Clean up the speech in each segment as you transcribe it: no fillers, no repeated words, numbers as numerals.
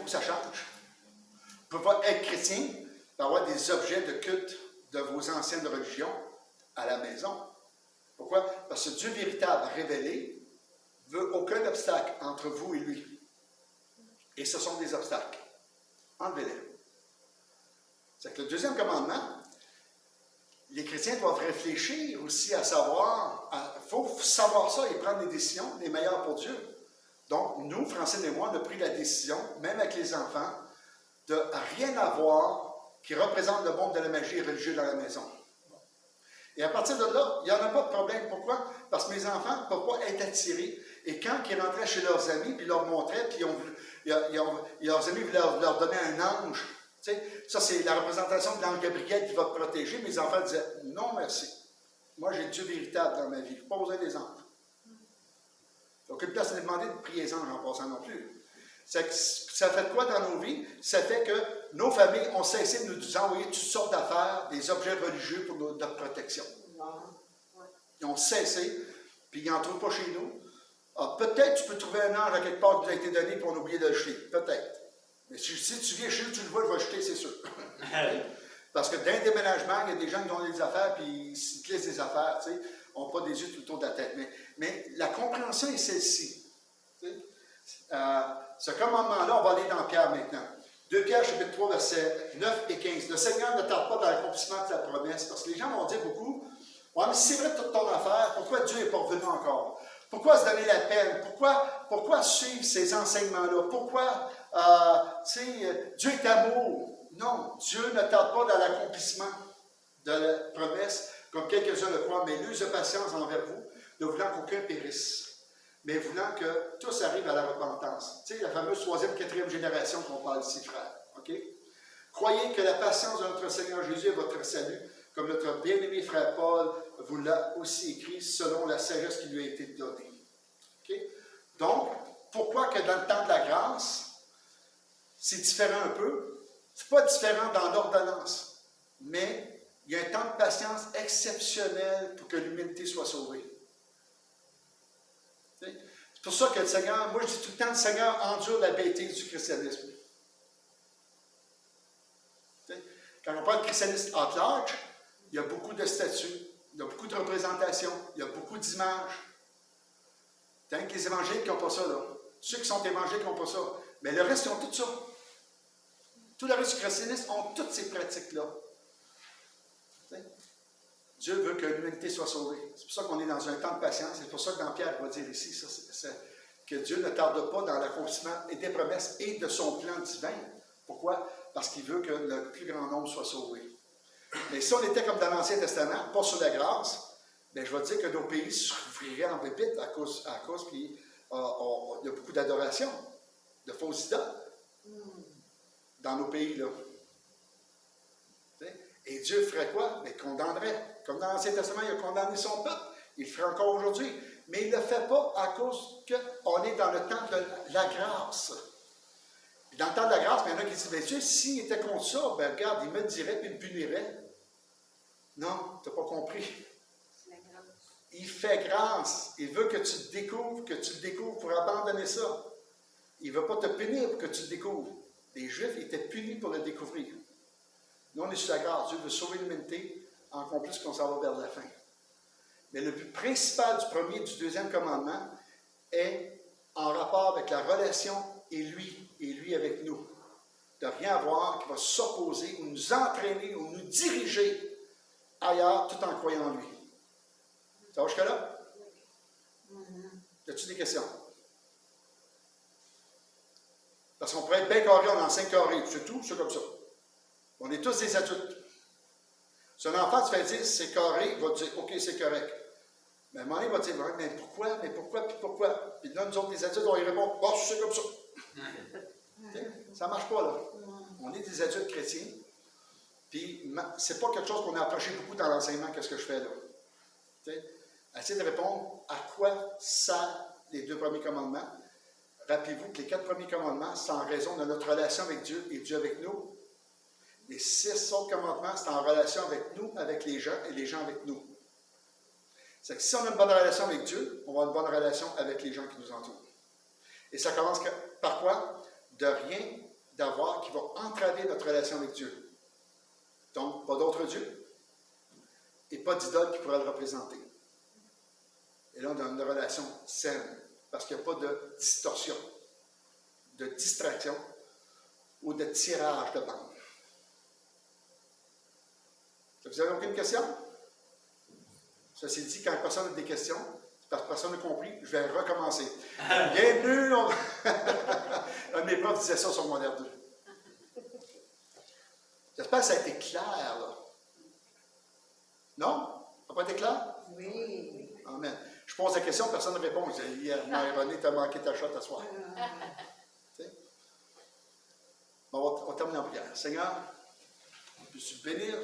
que ça change. Vous ne pouvez pas être chrétien et avoir des objets de culte de vos anciennes religions à la maison. Pourquoi? Parce que Dieu véritable révélé ne veut aucun obstacle entre vous et lui. Et ce sont des obstacles. Enlevez-les. C'est que le deuxième commandement, les chrétiens doivent réfléchir aussi à savoir, il faut savoir ça et prendre des décisions les meilleures pour Dieu. Donc, nous, Francine et moi, on a pris la décision, même avec les enfants, de rien avoir qui représente le monde de la magie religieuse dans la maison. Et à partir de là, il n'y en a pas de problème. Pourquoi? Parce que mes enfants ne peuvent pas être attirés. Et quand ils rentraient chez leurs amis, puis ils leur montraient, puis leurs amis voulaient leur donner un ange. Tu sais, ça, c'est la représentation de l'ange Gabriel qui va te protéger. Mes enfants disaient, non, merci. Moi, j'ai Dieu véritable dans ma vie. Je n'ai pas besoin des anges. Donc, une place n'est demandé de prier les anges en passant non plus. Ça fait quoi dans nos vies? Ça fait que nos familles ont cessé de nous envoyer toutes sortes d'affaires, des objets religieux pour notre protection. Ils ont cessé, puis ils n'en trouvent pas chez nous. Ah, peut-être tu peux trouver un ange à quelque part qui nous a été donné pour on a oublié de le jeter. Peut-être. Mais si tu viens chez nous, tu le vois, je vais le jeter, c'est sûr. Parce que dans le déménagement, il y a des gens qui ont des affaires, puis ils glissent des affaires, tu sais, on n'a pas des yeux tout autour de la tête. Mais la compréhension est celle-ci. Ce commandement-là, on va aller dans Pierre maintenant. 2 Pierre, chapitre 3, versets 9 et 15. Le Seigneur ne tarde pas dans l'accomplissement de sa promesse, parce que les gens vont dire beaucoup, ouais, mais si c'est vrai toute ton affaire, pourquoi Dieu n'est pas revenu encore? Pourquoi se donner la peine? Pourquoi suivre ces enseignements-là? Pourquoi, Dieu est amour? Non, Dieu ne tarde pas dans l'accomplissement de la promesse, comme quelques-uns le croient, mais il use de patience envers vous, ne voulant qu'aucun périsse, mais voulant que tous arrivent à la repentance. Tu sais, la fameuse 3e, 4e génération qu'on parle ici, frère. OK? Croyez que la patience de notre Seigneur Jésus est votre salut, comme notre bien-aimé frère Paul vous l'a aussi écrit, selon la sagesse qui lui a été donnée. OK? Donc, pourquoi que dans le temps de la grâce, c'est différent un peu? C'est pas différent dans l'ordonnance, mais il y a un temps de patience exceptionnel pour que l'humanité soit sauvée. C'est pour ça que le Seigneur, moi je dis tout le temps, le Seigneur endure la bêtise du christianisme. Quand on parle de christianisme at large, il y a beaucoup de statuts, il y a beaucoup de représentations, il y a beaucoup d'images. Tant que les évangéliques qui n'ont pas ça, là. Ceux qui sont évangéliques n'ont pas ça. Mais le reste, ils ont tout ça. Tout le reste du christianisme ont toutes ces pratiques-là. Dieu veut que l'humanité soit sauvée. C'est pour ça qu'on est dans un temps de patience. C'est pour ça que dans Pierre, il va dire ici que Dieu ne tarde pas dans l'accomplissement des promesses et de son plan divin. Pourquoi? Parce qu'il veut que le plus grand nombre soit sauvé. Mais si on était comme dans l'Ancien Testament, pas sur la grâce, bien, je vais dire que nos pays souffriraient en pépite à cause puis il y a beaucoup d'adoration, de fausses idoles dans nos pays, là. Et Dieu ferait quoi? Mais condamnerait. Comme dans l'Ancien Testament, il a condamné son peuple. Il le ferait encore aujourd'hui. Mais il ne le fait pas à cause qu'on est dans le temps de la grâce. Et dans le temps de la grâce, il y en a qui disent, bien Dieu, s'il était contre ça, ben regarde, il me le dirait puis il me punirait. Non, tu n'as pas compris. Il fait grâce. Il veut que tu le découvres pour abandonner ça. Il ne veut pas te punir pour que tu le découvres. Les Juifs étaient punis pour le découvrir. Nous, on est sur la grâce. Dieu veut sauver l'humanité, encore plus qu'on s'en va vers la fin. Mais le but principal du premier et du deuxième commandement est en rapport avec la relation et lui avec nous. De rien avoir qui va s'opposer ou nous entraîner ou nous diriger ailleurs tout en croyant en lui. Ça va jusque-là? As-tu des questions? Parce qu'on pourrait être bien carré, on enseigne carré, c'est tout, c'est comme ça. On est tous des adultes. Si un enfant te fait dire c'est carré, il va te dire OK, c'est correct. Mais à un moment donné, il va te dire mais pourquoi, puis pourquoi? Puis là, nous autres, les adultes, on y répond oh, c'est comme ça. Ça ne marche pas, là. On est des adultes chrétiens. Puis, c'est pas quelque chose qu'on a approché beaucoup dans l'enseignement, qu'est-ce que je fais là. Essayez de répondre à quoi servent les 2 premiers commandements. Rappelez-vous que les 4 premiers commandements, c'est en raison de notre relation avec Dieu et Dieu avec nous. Les 6 autres commandements, c'est en relation avec nous, avec les gens et les gens avec nous. C'est que si on a une bonne relation avec Dieu, on va avoir une bonne relation avec les gens qui nous entourent. Et ça commence par quoi? De rien d'avoir qui va entraver notre relation avec Dieu. Donc, pas d'autre Dieu et pas d'idole qui pourrait le représenter. Et là, on a une relation saine, parce qu'il n'y a pas de distorsion, de distraction ou de tirage de bande. Vous n'avez aucune question? Ceci dit, quand personne a des questions, c'est parce que personne n'a compris, je vais recommencer. Bienvenue! Un de mes profs disait ça sur mon R2. J'espère que ça a été clair, là. Non? Ça n'a pas été clair? Oui. Amen. Je pose la question, personne ne répond. Je dis, hier, René, tu as manqué ta shot à soir. Bon, on va terminer en prière. Seigneur, peux-tu bénir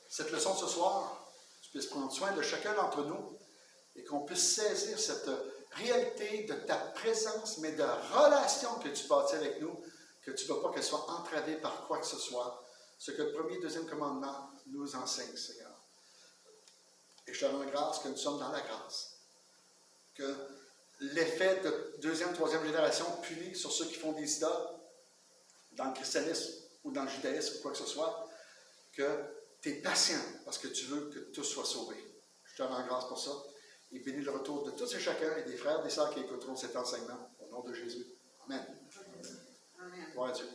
cette leçon de ce soir? Tu puisses prendre soin de chacun d'entre nous et qu'on puisse saisir cette réalité de ta présence, mais de relation que tu bâtis avec nous, que tu ne veux pas qu'elle soit entravée par quoi que ce soit. Ce que le premier et deuxième commandement nous enseigne, Seigneur. Et je te rends grâce que nous sommes dans la grâce. Que l'effet de deuxième, troisième génération punit sur ceux qui font des idoles, dans le christianisme ou dans le judaïsme ou quoi que ce soit, que tu es patient parce que tu veux que tous soient sauvés. Je te rends grâce pour ça. Et bénis le retour de tous et chacun et des frères et des sœurs qui écouteront cet enseignement. Au nom de Jésus. Amen. Amen. Gloire à Dieu.